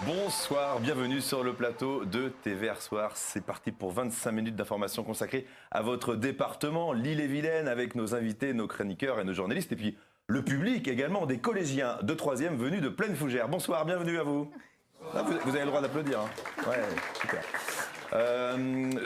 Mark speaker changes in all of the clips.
Speaker 1: Bonsoir, bienvenue sur le plateau de TVR Soir. C'est parti pour 25 minutes d'informations consacrées à votre département, l'Ille-et-Vilaine, avec nos invités, nos chroniqueurs et nos journalistes. Et puis le public également, des collégiens de 3e venus de Plaine Fougère. Bonsoir, bienvenue à vous. Ah, vous avez le droit d'applaudir. Hein. Ouais, super.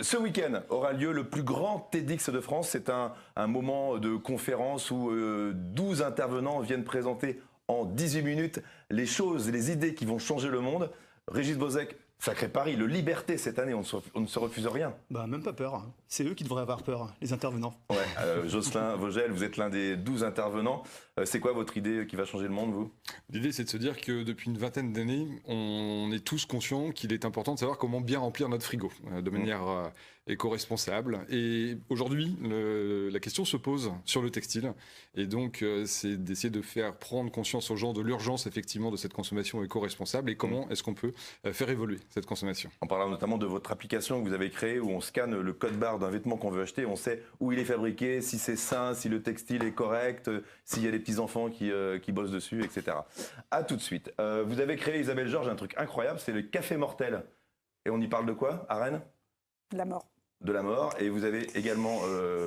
Speaker 1: Ce week-end aura lieu le plus grand TEDx de France. C'est un moment de conférence où 12 intervenants viennent présenter en 18 minutes les choses et les idées qui vont changer le monde. Régis Bozek, sacré pari, le Liberté cette année, on ne se refuse rien.
Speaker 2: Bah, même pas peur. C'est eux qui devraient avoir peur, les intervenants.
Speaker 1: Ouais, Jocelyn Vogel, vous êtes l'un des 12 intervenants. C'est quoi votre idée qui va changer le monde, vous?
Speaker 3: L'idée, c'est de se dire que depuis une vingtaine d'années, on est tous conscients qu'il est important de savoir comment bien remplir notre frigo de manière éco-responsable. Et aujourd'hui, la question se pose sur le textile. Et donc, c'est d'essayer de faire prendre conscience aux gens de l'urgence, effectivement, de cette consommation éco-responsable et comment est-ce qu'on peut faire évoluer cette consommation.
Speaker 1: En parlant notamment de votre application que vous avez créée où on scanne le code barre d'un vêtement qu'on veut acheter, on sait où il est fabriqué, si c'est sain, si le textile est correct, s'il y a des petits-enfants qui bossent dessus, etc. À tout de suite. Vous avez créé, Isabelle Georges, un truc incroyable, c'est le café mortel. Et on y parle de quoi, à Rennes?
Speaker 4: De la mort. De
Speaker 1: la mort. Et vous avez également,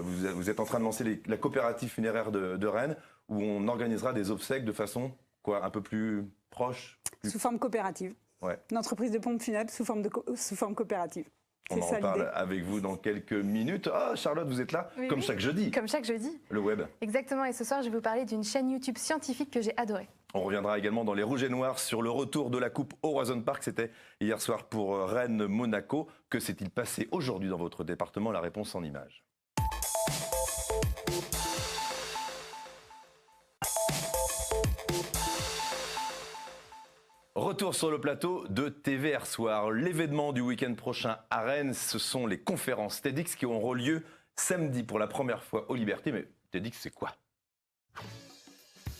Speaker 1: vous êtes en train de lancer la coopérative funéraire de Rennes, où on organisera des obsèques de façon, un peu plus proche.
Speaker 4: Sous forme coopérative.
Speaker 1: Ouais.
Speaker 4: Une entreprise de pompes funèbres sous forme coopérative.
Speaker 1: On en reparle avec vous dans quelques minutes. Ah, Charlotte, vous êtes là,
Speaker 5: oui,
Speaker 1: comme chaque jeudi.
Speaker 5: Comme chaque jeudi.
Speaker 1: Le web.
Speaker 5: Exactement, et ce soir, je vais vous parler d'une chaîne YouTube scientifique que j'ai adorée.
Speaker 1: On reviendra également dans les Rouges et Noirs sur le retour de la Coupe au Roison Park. C'était hier soir pour Rennes-Monaco. Que s'est-il passé aujourd'hui dans votre département? La réponse en images. Retour sur le plateau de TVR Soir. L'événement du week-end prochain à Rennes, ce sont les conférences TEDx qui auront lieu samedi pour la première fois aux Libertés. Mais TEDx, c'est quoi?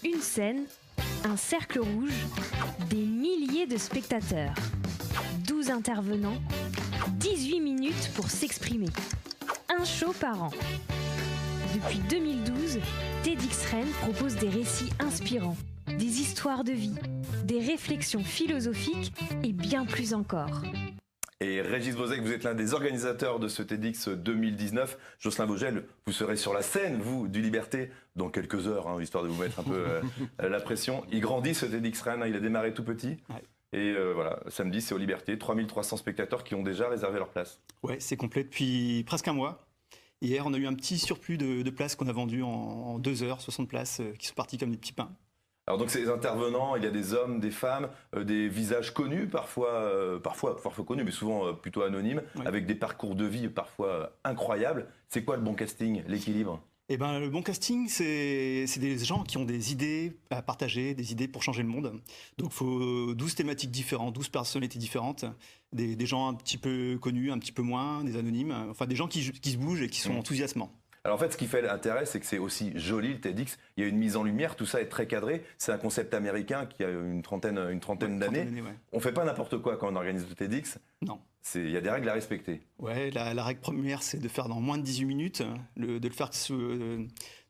Speaker 6: Une scène, un cercle rouge, des milliers de spectateurs, 12 intervenants, 18 minutes pour s'exprimer. Un show par an. Depuis 2012, TEDx Rennes propose des récits inspirants, des histoires de vie, des réflexions philosophiques et bien plus encore.
Speaker 1: Et Régis Bozek, vous êtes l'un des organisateurs de ce TEDx 2019. Jocelyn Vogel, vous serez sur la scène, vous, du Liberté, dans quelques heures, histoire de vous mettre un peu la pression. Il grandit ce TEDx Rennes, il a démarré tout petit. Ouais. Et voilà, samedi, c'est aux Libertés, 3300 spectateurs qui ont déjà réservé leur place.
Speaker 2: Ouais, c'est complet depuis presque un mois. Hier, on a eu un petit surplus de places qu'on a vendues en 2 heures, 60 places qui sont parties comme des petits pains.
Speaker 1: Alors donc ces intervenants, il y a des hommes, des femmes, des visages connus, parfois connus, mais souvent plutôt anonymes, oui, avec des parcours de vie parfois incroyables. C'est quoi le bon casting, l'équilibre? Eh ben,
Speaker 2: le bon casting, c'est des gens qui ont des idées à partager, des idées pour changer le monde. Donc il faut 12 thématiques différentes, 12 personnalités différentes, des gens un petit peu connus, un petit peu moins, des anonymes, enfin des gens qui se bougent et qui sont enthousiasmants.
Speaker 1: Alors en fait, ce qui fait l'intérêt, c'est que c'est aussi joli le TEDx. Il y a une mise en lumière, tout ça est très cadré. C'est un concept américain qui a une trentaine d'années. Ouais. On fait pas n'importe quoi quand on organise le TEDx.
Speaker 2: Non.
Speaker 1: Il y a des règles à respecter.
Speaker 2: Ouais, la règle première, c'est de faire dans moins de 18 minutes, de le faire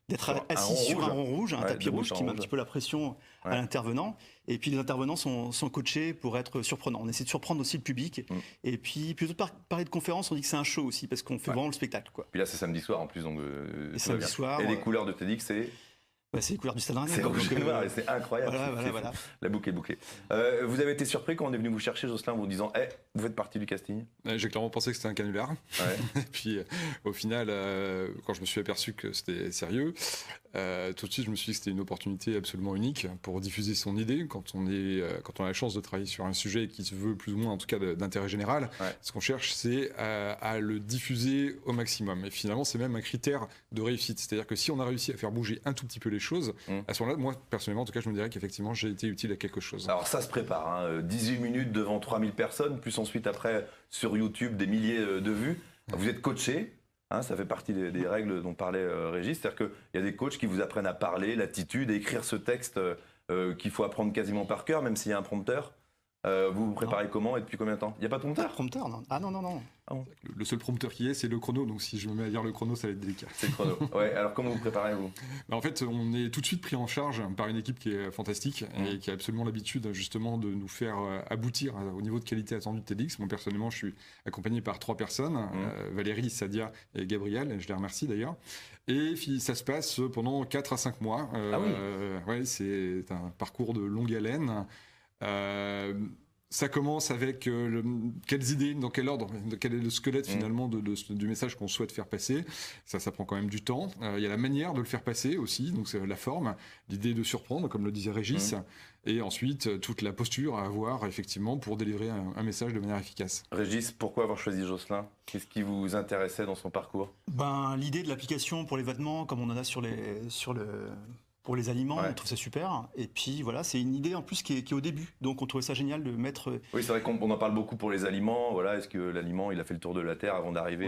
Speaker 2: d'être assis sur un rond rouge, un tapis rouge qui met un petit peu la pression à l'intervenant. Et puis les intervenants sont coachés pour être surprenants. On essaie de surprendre aussi le public. Et puis plutôt de parler de conférence, on dit que c'est un show aussi parce qu'on fait vraiment le spectacle, quoi.
Speaker 1: Puis là c'est samedi soir en plus, donc
Speaker 2: samedi soir.
Speaker 1: Et les couleurs de TEDx, c'est
Speaker 2: c'est les couleurs du Stade Rennais.
Speaker 1: C'est rouge et noir, c'est incroyable.
Speaker 2: Voilà.
Speaker 1: La boucle est bouclée. Vous avez été surpris quand on est venu vous chercher, Jocelyn, en vous disant vous faites partie du casting?
Speaker 3: J'ai clairement pensé que c'était un canular. Ouais. Et puis au final, quand je me suis aperçu que c'était sérieux, tout de suite je me suis dit que c'était une opportunité absolument unique pour diffuser son idée. Quand on a la chance de travailler sur un sujet qui se veut plus ou moins, en tout cas, d'intérêt général, ce qu'on cherche, c'est à le diffuser au maximum. Et finalement, c'est même un critère de réussite. C'est-à-dire que si on a réussi à faire bouger un tout petit peu les choses, à ce moment-là, moi, personnellement, en tout cas, je me dirais qu'effectivement, j'ai été utile à quelque chose.
Speaker 1: Alors ça se prépare, 18 minutes devant 3000 personnes, plus ensuite après sur YouTube des milliers de vues. Vous êtes coaché, ça fait partie des règles dont parlait Régis, c'est-à-dire qu'il y a des coachs qui vous apprennent à parler, l'attitude, à écrire ce texte qu'il faut apprendre quasiment par cœur, même s'il y a un prompteur. Vous vous préparez comment et depuis combien de temps? Il n'y a pas de prompteur?
Speaker 2: Prompteur, non. Ah non, non, non.
Speaker 3: Ah bon. Le seul prompteur qui est, c'est le chrono. Donc si je me mets à lire le chrono, ça va être délicat.
Speaker 1: C'est le chrono. Ouais, alors comment vous préparez, vous?
Speaker 3: En fait, on est tout de suite pris en charge par une équipe qui est fantastique et qui a absolument l'habitude justement de nous faire aboutir au niveau de qualité attendu de TEDx. Moi, personnellement, je suis accompagné par 3 personnes, Valérie, Sadia et Gabriel, je les remercie d'ailleurs. Et ça se passe pendant 4 à 5 mois. Ouais, c'est un parcours de longue haleine. Ça commence avec quelles idées, dans quel ordre, quel est le squelette finalement du message qu'on souhaite faire passer. Ça prend quand même du temps. Il y a la manière de le faire passer aussi, donc c'est la forme, l'idée de surprendre, comme le disait Régis, et ensuite toute la posture à avoir effectivement pour délivrer un message de manière efficace.
Speaker 1: Régis, pourquoi avoir choisi Jocelyn? Qu'est-ce qui vous intéressait dans son parcours?
Speaker 2: L'idée de l'application pour les vêtements, comme on en a pour les aliments, on trouve ça super. Et puis voilà, c'est une idée en plus qui est au début. Donc on trouvait ça génial de mettre...
Speaker 1: Oui, c'est vrai qu'on en parle beaucoup pour les aliments. Voilà, est-ce que l'aliment, il a fait le tour de la Terre avant d'arriver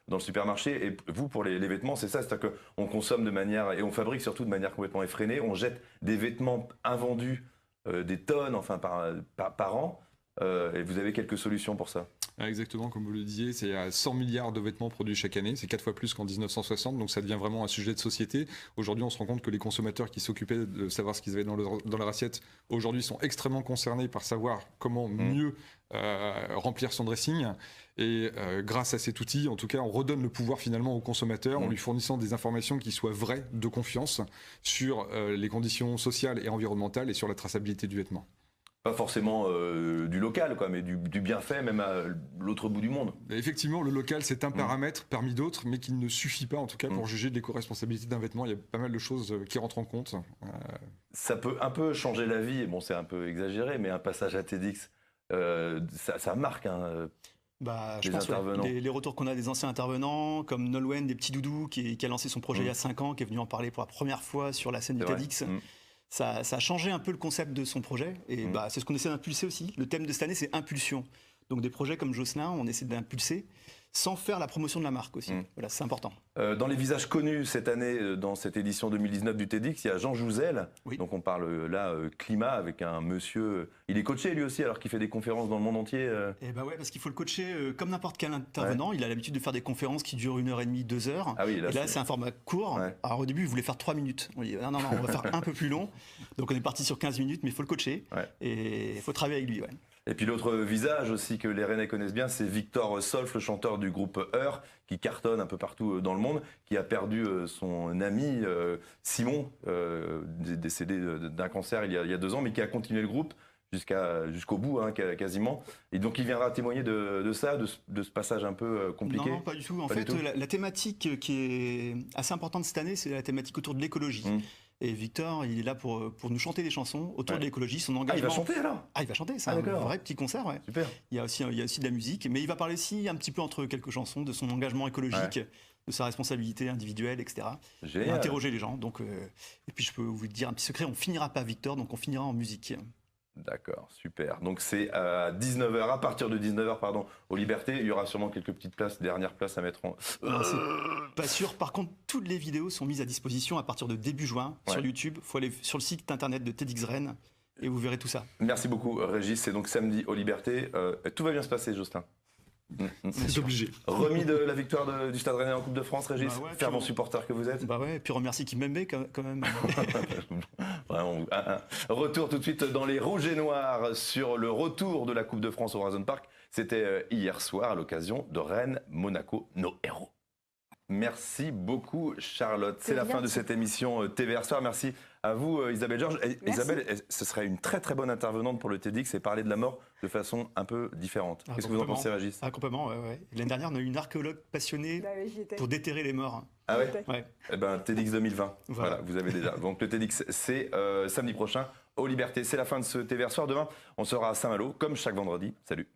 Speaker 1: dans le supermarché? Et vous, pour les vêtements, c'est ça. C'est-à-dire qu'on consomme de manière... Et on fabrique surtout de manière complètement effrénée. On jette des vêtements invendus, des tonnes, enfin, par an. Et vous avez quelques solutions pour ça?
Speaker 3: Exactement, comme vous le disiez, c'est 100 milliards de vêtements produits chaque année, c'est 4 fois plus qu'en 1960, donc ça devient vraiment un sujet de société. Aujourd'hui, on se rend compte que les consommateurs qui s'occupaient de savoir ce qu'ils avaient dans leur assiette, aujourd'hui sont extrêmement concernés par savoir comment mieux remplir son dressing. Et grâce à cet outil, en tout cas, on redonne le pouvoir finalement au consommateur en lui fournissant des informations qui soient vraies, de confiance, sur les conditions sociales et environnementales et sur la traçabilité du vêtement.
Speaker 1: Pas forcément du local, quoi, mais du bienfait, même à l'autre bout du monde.
Speaker 3: Effectivement, le local, c'est un paramètre parmi d'autres, mais qui ne suffit pas, en tout cas, pour juger de l'éco-responsabilité d'un vêtement. Il y a pas mal de choses qui rentrent en compte.
Speaker 1: Ça peut un peu changer la vie, et bon, c'est un peu exagéré, mais un passage à TEDx, ça marque
Speaker 2: je pense les retours qu'on a des anciens intervenants, comme Nolwenn, des petits doudous, qui a lancé son projet il y a 5 ans, qui est venu en parler pour la première fois sur la scène du TEDx. Ça a changé un peu le concept de son projet et c'est ce qu'on essaie d'impulser aussi. Le thème de cette année, c'est impulsion. Donc des projets comme Jocelyn, on essaie d'impulser sans faire la promotion de la marque aussi. Voilà, c'est important.
Speaker 1: Dans les visages connus cette année, dans cette édition 2019 du TEDx, il y a Jean Jouzel. Donc on parle là climat avec un monsieur. Il est coaché lui aussi alors qu'il fait des conférences dans le monde entier.
Speaker 2: Eh ben ouais, parce qu'il faut le coacher comme n'importe quel intervenant. Il a l'habitude de faire des conférences qui durent 1h30, 2 heures.
Speaker 1: Ah oui,
Speaker 2: et là c'est un format court. Alors au début il voulait faire 3 minutes. On dit non, on va faire un peu plus long. Donc on est parti sur 15 minutes, mais il faut le coacher et il faut travailler avec lui.
Speaker 1: Et puis l'autre visage aussi que les Rennais connaissent bien, c'est Victor Solf, le chanteur du groupe Heure, qui cartonne un peu partout dans le monde, qui a perdu son ami Simon, décédé d'un cancer il y a 2 ans, mais qui a continué le groupe jusqu'au bout, quasiment. Et donc il viendra témoigner de ça, de ce passage un peu compliqué.
Speaker 2: Non, pas du tout. En fait, la thématique qui est assez importante cette année, c'est la thématique autour de l'écologie. Et Victor, il est là pour nous chanter des chansons autour de l'écologie, son engagement.
Speaker 1: Ah, il va chanter alors?
Speaker 2: Ah, il va chanter, c'est un vrai petit concert,
Speaker 1: Super.
Speaker 2: Il y a aussi de la musique, mais il va parler aussi un petit peu entre quelques chansons de son engagement écologique, de sa responsabilité individuelle, etc.
Speaker 1: Génial.
Speaker 2: Et interroger les gens. Donc, et puis je peux vous dire un petit secret, on finira pas Victor, donc on finira en musique.
Speaker 1: D'accord, super. Donc c'est à 19h, à partir de 19h, pardon, aux Libertés. Il y aura sûrement quelques petites places, dernières places à mettre en...
Speaker 2: Non, c'est pas sûr. Par contre, toutes les vidéos sont mises à disposition à partir de début juin sur YouTube. Il faut aller sur le site internet de TEDx Rennes et vous verrez tout ça.
Speaker 1: Merci beaucoup Régis, c'est donc samedi aux Libertés. Tout va bien se passer, Jocelyn.
Speaker 3: C'est obligé.
Speaker 1: Remis de la victoire du Stade Rennais en Coupe de France, Régis, fervent supporter que vous êtes.
Speaker 2: Et puis remercie Kimpembe quand même.
Speaker 1: Vraiment, retour tout de suite dans les Rouges et Noirs sur le retour de la Coupe de France au Horizon Park. C'était hier soir à l'occasion de Rennes-Monaco, nos héros. Merci beaucoup Charlotte. C'est la fin de cette émission TVR Soir. Merci à vous Isabelle Georges. Isabelle, ce serait une très très bonne intervenante pour le TEDx et parler de la mort de façon un peu différente. Qu'est-ce que vous en pensez, Régis?
Speaker 2: Complètement, ouais. L'année dernière, on a eu une archéologue passionnée pour déterrer les morts.
Speaker 1: Ah ouais? Eh ben, TEDx 2020, voilà, vous avez déjà. Donc le TEDx, c'est samedi prochain aux Libertés. C'est la fin de ce TVR Soir. Demain, on sera à Saint-Malo, comme chaque vendredi. Salut.